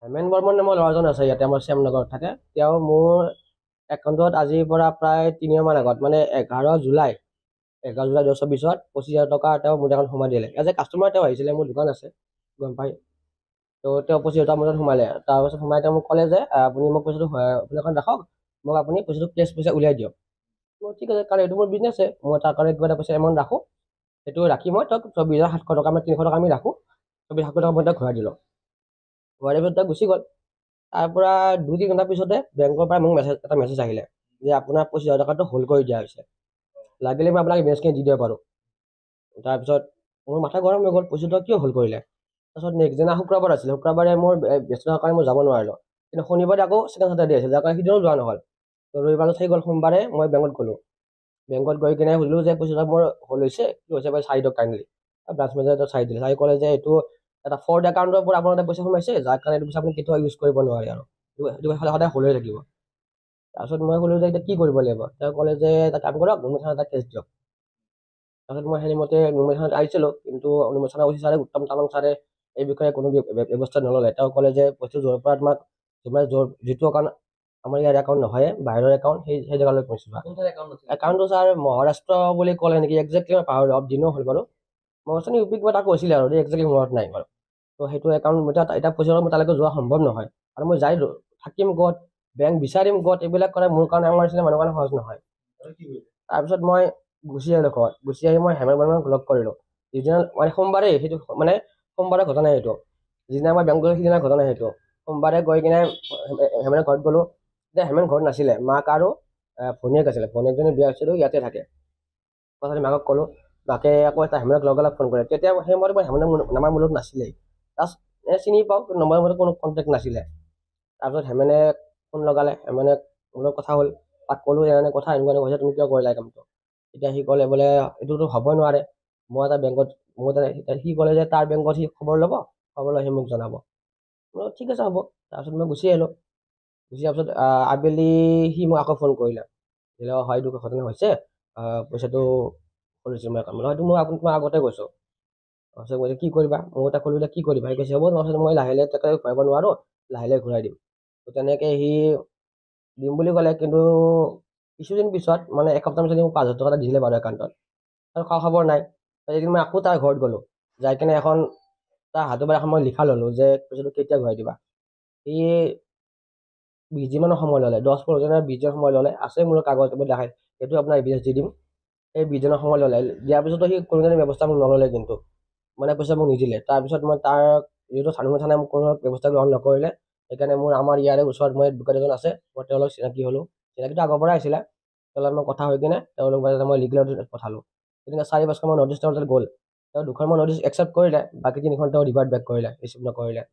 হেমেন বৰ্মন নামৰ ল'ৰাজন আছে ইয়াতে আমাৰ শ্যামনগৰত থাকে। তেওঁ মোৰ একাউণ্টত আজিৰ পৰা প্ৰায় 3 মাহ আগত মানে 11 জুলাই 2024 25,000 টকা তেওঁ মোৰ একাউণ্ট সোমাই দিলে। এজ এ কাষ্টমাৰ তেওঁ আহিছিলে, মোৰ দোকান আছে গম পাই। তো তেওঁ 25,000 টকা মোৰ তাত সোমালে। তাৰপাছত সোমাই তেওঁ মোক ক'লে যে আপুনি মোক পইচাটো আপুনি এখন ৰাখক, মোক আপুনি পইচাটো কেছ পইচা উলিয়াই দিয়ক। ঠিক আছে, কাৰণ এইটো মোৰ বিজনেছে, মই তাৰ কাৰণে কিবা এটা পইচা এমাউণ্ট ৰাখোঁ, সেইটো ৰাখি মই তেওঁক 24,700 টকা 300 টকা আমি ৰাখোঁ, 24,700 টকা মই তেওঁক ঘূৰাই দিলোঁ। ঘূৰাই দিয়াৰ পিছত তেওঁ গুচি গ'ল। তাৰ পৰা 2-3 ঘণ্টাৰ পিছতে বেংকৰ পৰা মোক এটা মেছেজ আহিলে যে আপোনাৰ 25,000 টকাটো হোল্ড কৰি দিয়া হৈছে, লাগিলে মই আপোনাক ইমেজখিনি দি দিব পাৰোঁ। তাৰপিছত মোৰ মাথা গৰম হৈ গ'ল, পইচাটো কিয় হোল্ড কৰিলে। তাৰপিছত নেক্সট দিনা শুক্ৰবাৰ আছিলে, শুক্ৰবাৰে মোৰ ব্যস্ততাৰ কাৰণে মই যাব নোৱাৰিলোঁ, কিন্তু শনিবাৰে আকৌ ছেকেণ্ড ছেটাৰডে আছিল, যাৰ কাৰণে সিদিনাও যোৱা নহ'ল। তো ৰবিবাৰত থাকি গ'ল। সোমবাৰে মই বেংকত গ'লোঁ, বেংকত গৈ কিনে সুধিলোঁ যে পইচাটো মোৰ হোল্ড হৈছে, কি হৈছে বাৰু চাই দিয়ক কাইণ্ডলি। ব্ৰাঞ্চ মেনেজাৰটো চাই দিলে, চাই ক'লে যে এইটো এটা ফৰ্ড একাউণ্টৰ পৰা আপোনাৰ পইচা সোমাইছে, যাৰ কাৰণে এইটো পইচা আপুনি কেতিয়াও ইউজ কৰিব নোৱাৰে আৰু সেইটো সদায় হোল্ড হৈ থাকিব। তাৰপিছত মই ক'লোঁ যে এতিয়া কি কৰিব লাগিব। তেওঁ ক'লে যে এটা কাম কৰক, নুমলী থানাত এটা কেছ দিয়ক। তাৰপিছত মই সেইমতে নুমলী থানাত আহিছিলোঁ, কিন্তু নুমলী থানাৰ অফিচাৰ উত্তম তামাং ছাৰে এই বিষয়ে কোনো ব্যৱস্থা নল'লে। তেওঁ ক'লে যে পইচাটো য'ৰ পৰা তোমাক যিটো একাউণ্ট আমাৰ ইয়াৰ একাউণ্ট নহয়, বাহিৰৰ একাউণ্ট, সেই জেগালৈ পইচা একাউণ্টটো ছাৰ মহাৰাষ্ট্ৰ বুলি ক'লে নেকি, একজেক্টলি মই পাহৰিলোঁ, অলপ দিনো হ'ল বাৰু। মই কৈছোঁ ইউপি কিবা এটা কৈছিলে আৰু একজেক্টলি মনত নাই বাৰু। তো সেইটো একাউণ্ট এতিয়া পইচা মই তালৈকে যোৱা সম্ভৱ নহয়, আৰু মই যাই থাকিম ক'ত, বেংক বিচাৰিম ক'ত, এইবিলাক কৰা মোৰ কাৰণে, আমাৰ নিচিনা মানুহৰ কাৰণে সহজ নহয়। তাৰপিছত মই গুচি আহিলোঁ ঘৰত। গুচি আহি মই হেমেন বৰ্মনক লগ কৰিলোঁ। যিদিনা মানে সোমবাৰে, সেইটো মানে সোমবাৰে ঘটনা সেইটো, যিদিনা মই বেংক গ'লোঁ সিদিনা ঘটনা সেইটো। সোমবাৰে গৈ কিনে হেমেনৰ ঘৰত গ'লোঁ, তেতিয়া হেমেন ঘৰত নাছিলে, মাক আৰু ভনীয়েক আছিলে, ভনীয়েকজনী বিয়া হৈছিলোঁ, ইয়াতে থাকে। কথাটো মাকক ক'লোঁ, মাকে আকৌ এটা হেমেনক লগালগ ফোন কৰে। তেতিয়া সেই সময়ত মই হেমেনৰ নাম্বাৰ মোৰ লগত নাছিলেই, জাষ্ট চিনি পাওঁ, কিন্তু নম্বৰ মতে কোনো কণ্টেক্ট নাছিলে। তাৰপিছত হেমেনে ফোন লগালে, হেমেনে মোৰ লগত কথা হ'ল, তাক ক'লোঁ এনে কথা, এনেকুৱা হৈছে, তুমি কিয় কৰিলা এই কামটো। তেতিয়া সি ক'লে বোলে এইটোতো হ'বই নোৱাৰে, মই এটা বেংকত সি ক'লে যে তাৰ বেংকত সি খবৰ ল'ব, খবৰ লৈ সি মোক জনাব। ঠিক আছে হ'ব। তাৰপিছত মই গুচি আহিলোঁ। গুচি অহাৰ পিছত আবেলি সি মোক আকৌ ফোন কৰিলে, হয় এইটো ঘটনা হৈছে, পইচাটো কৰিছোঁ মই কাম, হয়তো মই তোমাক আগতে কৈছোঁ। তাৰপিছত কৈছে কি কৰিবা, মই তাক ক'লোঁ কি কৰিবা, সি কৈছে হ'ব মই লাহে লাহে তাকে ঘূৰাব নোৱাৰোঁ, লাহে লাহে ঘূৰাই দিম। তো তেনেকৈ সি দিম বুলি ক'লে, কিন্তু কিছুদিন পিছত মানে এসপ্তাহ পিছত মোক 5,000 টকা এটা দিছিলে বাৰু একাউণ্টত, আৰু খা খবৰ নাই। এদিন মই আকৌ তাৰ ঘৰত গ'লোঁ, যাই কিনে এখন তাৰ হাতৰ পৰা এখন মই লিখা ল'লোঁ যে পইচাটো কেতিয়া ঘূৰাই দিবা। সি 20 দিনমানৰ সময় ল'লে, 10-15 দিনৰ 20 দিনৰ সময় ল'লে, আছে মোৰ কাগজ দেখাই, সেইটো আপোনাৰ এভিডেঞ্চ দি দিম। এই 20 দিনৰ সময় ল'লে, দিয়াৰ পিছতো সি কোনো ব্যৱস্থা মোক নল'লে, কিন্তু মানে পইচা মোক নিদিলে। তাৰপিছত মই তাৰ যিহেতু নুমলী থানাই মোক কোনো ব্যৱস্থা গ্ৰহণ নকৰিলে, সেইকাৰণে আমাৰ ইয়াৰে ওচৰত মই দোকান এজন আছে, মই তেওঁলোক চিনাকি হ'লোঁ, চিনাকিটো আগৰ পৰাই আছিলে, তেওঁলোকৰ মই কথা হৈ কিনে তেওঁলোক মই লিগেল পঠালোঁ। তেনেকৈ 4-5খন মই নটিছ তেওঁৰ তাত গ'ল, তেওঁ 2খন মই নটিছ একচেপ্ট কৰিলে, বাকী 3খন তেওঁ ৰিভাৰ্ট বেক কৰিলে, ৰিচিভ নকৰিলে।